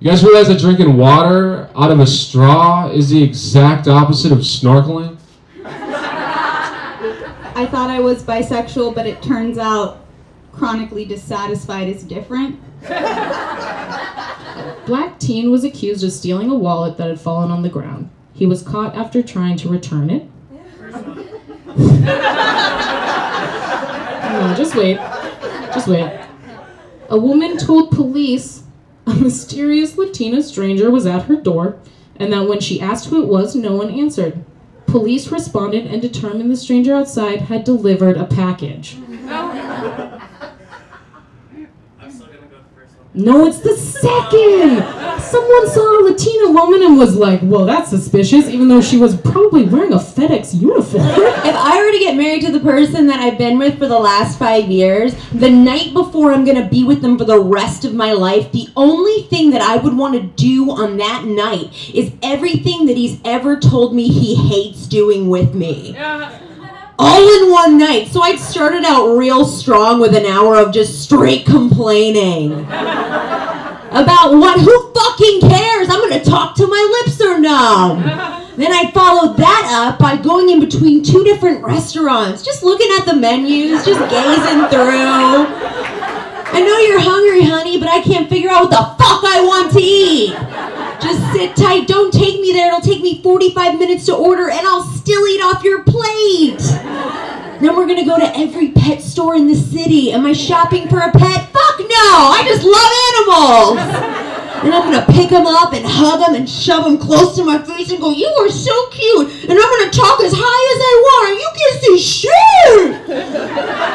You guys realize that drinking water out of a straw is the exact opposite of snorkeling? I thought I was bisexual, but it turns out chronically dissatisfied is different. A black teen was accused of stealing a wallet that had fallen on the ground. He was caught after trying to return it. No, just wait. Just wait. A woman told police a mysterious Latina stranger was at her door, and that when she asked who it was, no one answered. Police responded and determined the stranger outside had delivered a package. No, it's the second! Someone saw a Latina woman and was like, well, that's suspicious, even though she was probably wearing a FedEx uniform. If I were to get married to the person that I've been with for the last 5 years, the night before I'm gonna be with them for the rest of my life, the only thing that I would want to do on that night is everything that he's ever told me he hates doing with me. All in one night. So I'd started out real strong with an hour of just straight complaining. About what? Who fucking cares? I'm gonna talk till my lips are numb. Then I followed that up by going in between 2 different restaurants, just looking at the menus, just gazing through. I know you're hungry, honey, but I can't figure out what the fuck I want to eat. Just sit tight, don't take me there. It'll take me 45 minutes to order and I'll still eat off your plate. Then we're gonna go to every pet store in the city. Am I shopping for a pet? Fuck no, I just love animals. And I'm gonna pick them up and hug them and shove them close to my face and go, you are so cute. And I'm gonna talk as high as I want and you can see shit.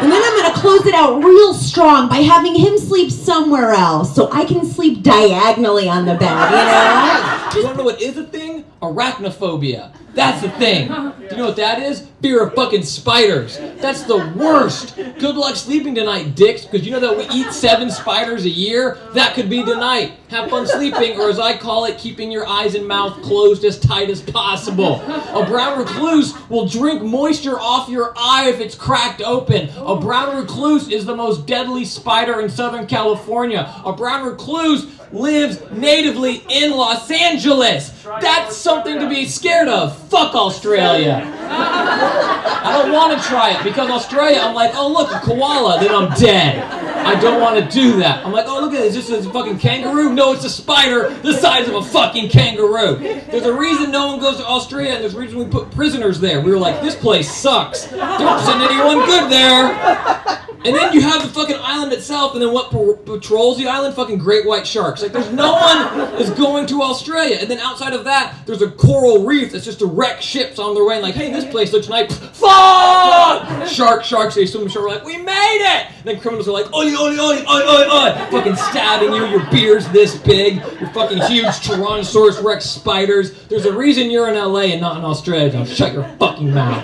And then I'm gonna close it out real strong by having him sleep somewhere else so I can sleep diagonally on the bed, you know? You wanna know what is a thing? Arachnophobia. That's the thing. Do you know what that is? Fear of fucking spiders. That's the worst. Good luck sleeping tonight, dicks, because you know that we eat 7 spiders a year? That could be tonight. Have fun sleeping, or as I call it, keeping your eyes and mouth closed as tight as possible. A brown recluse will drink moisture off your eye if it's cracked open. A brown recluse is the most deadly spider in Southern California. A brown recluse lives natively in Los Angeles. That's something to be scared of. Fuck Australia. I don't want to try it because Australia, I'm like, oh look, a koala, then I'm dead. I don't want to do that. I'm like, oh look at this, is this a fucking kangaroo? No, it's a spider the size of a fucking kangaroo. There's a reason no one goes to Australia and there's a reason we put prisoners there. We were like, this place sucks. Don't send anyone good there. And then you have the fucking island itself, and then what patrols the island? Fucking great white sharks. Like, there's no one is going to Australia. And then outside of that, there's a coral reef that's just to wreck ships on their way. And like, hey, this place looks nice. Fuck! Sharks, they swim ashore. We're like, we made it! And then criminals are like, oi, oi, oi, oi, oi, oi! Fucking stabbing you, your beard's this big, your fucking huge Tyrannosaurus Rex spiders. There's a reason you're in LA and not in Australia. Now shut your fucking mouth.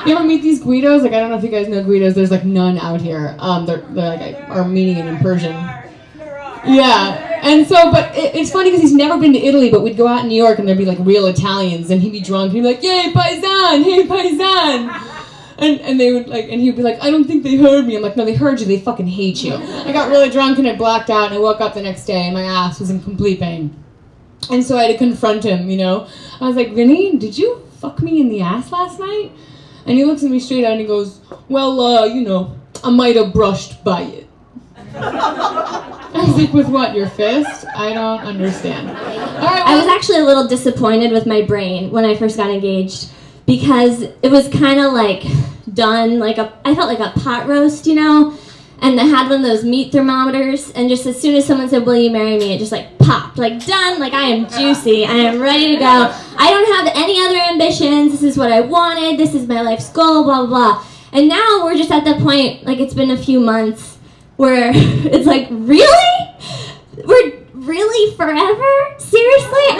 You ever meet these Guidos? Like, I don't know if you guys know Guidos. There's like none out here. They're like Armenian and Persian. Yeah, and so, but it's funny because he's never been to Italy, but we'd go out in New York and there'd be like real Italians, and he'd be drunk, and he'd be like, yay, paisan, hey, paisan. And they would like, and he'd be like, I don't think they heard me. I'm like, no, they heard you, they fucking hate you. I got really drunk and I blacked out, and I woke up the next day and my ass was in complete pain. And so I had to confront him, you know. I was like, Vinny, did you fuck me in the ass last night? And he looks at me straight out and he goes, well, you know, I might have brushed by it. I was like, with what, your fist? I don't understand. All right, well, I was actually a little disappointed with my brain when I first got engaged because it was kind of like done, like I felt like a pot roast, you know? And I had one of those meat thermometers, and just as soon as someone said, will you marry me, it just like popped, like done, like I am juicy, I am ready to go. I don't have any other ambitions, this is what I wanted, this is my life's goal, blah, blah, blah. And now we're just at that point, like it's been a few months, where it's like, really? We're really forever? Seriously?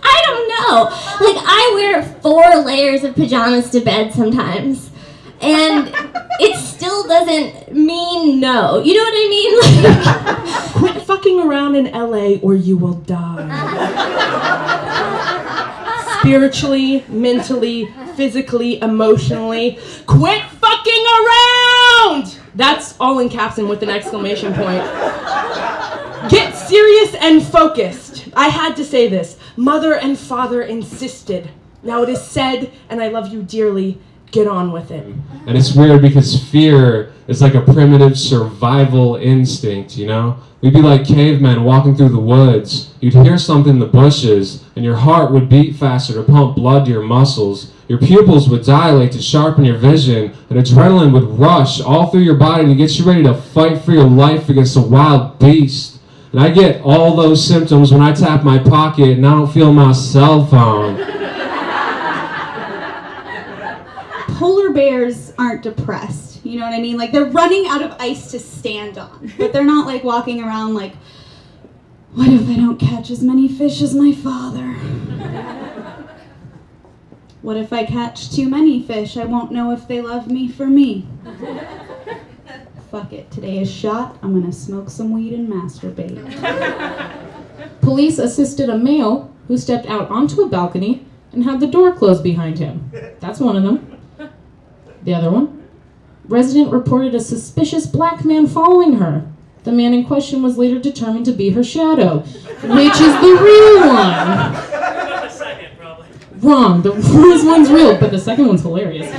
I don't know. Like I wear 4 layers of pajamas to bed sometimes. And it still doesn't mean no. You know what I mean? Like, quit fucking around in LA or you will die. Spiritually, mentally, physically, emotionally. Quit fucking around! That's all in caps and with an exclamation point. Get serious and focused. I had to say this. Mother and father insisted. Now it is said, and I love you dearly, get on with it. And it's weird because fear is like a primitive survival instinct, you know? We'd be like cavemen walking through the woods. You'd hear something in the bushes, and your heart would beat faster to pump blood to your muscles. Your pupils would dilate to sharpen your vision, and adrenaline would rush all through your body to get you ready to fight for your life against a wild beast. And I get all those symptoms when I tap my pocket and I don't feel my cell phone. Polar bears aren't depressed, you know what I mean? Like, they're running out of ice to stand on, but they're not like walking around like, what if I don't catch as many fish as my father? What if I catch too many fish? I won't know if they love me for me. Fuck it, today is shot, I'm gonna smoke some weed and masturbate. Police assisted a male who stepped out onto a balcony and had the door closed behind him. That's one of them. The other one? Resident reported a suspicious black man following her. The man in question was later determined to be her shadow, which is the real one. The second, probably. Wrong. The first one's real, but the second one's hilarious.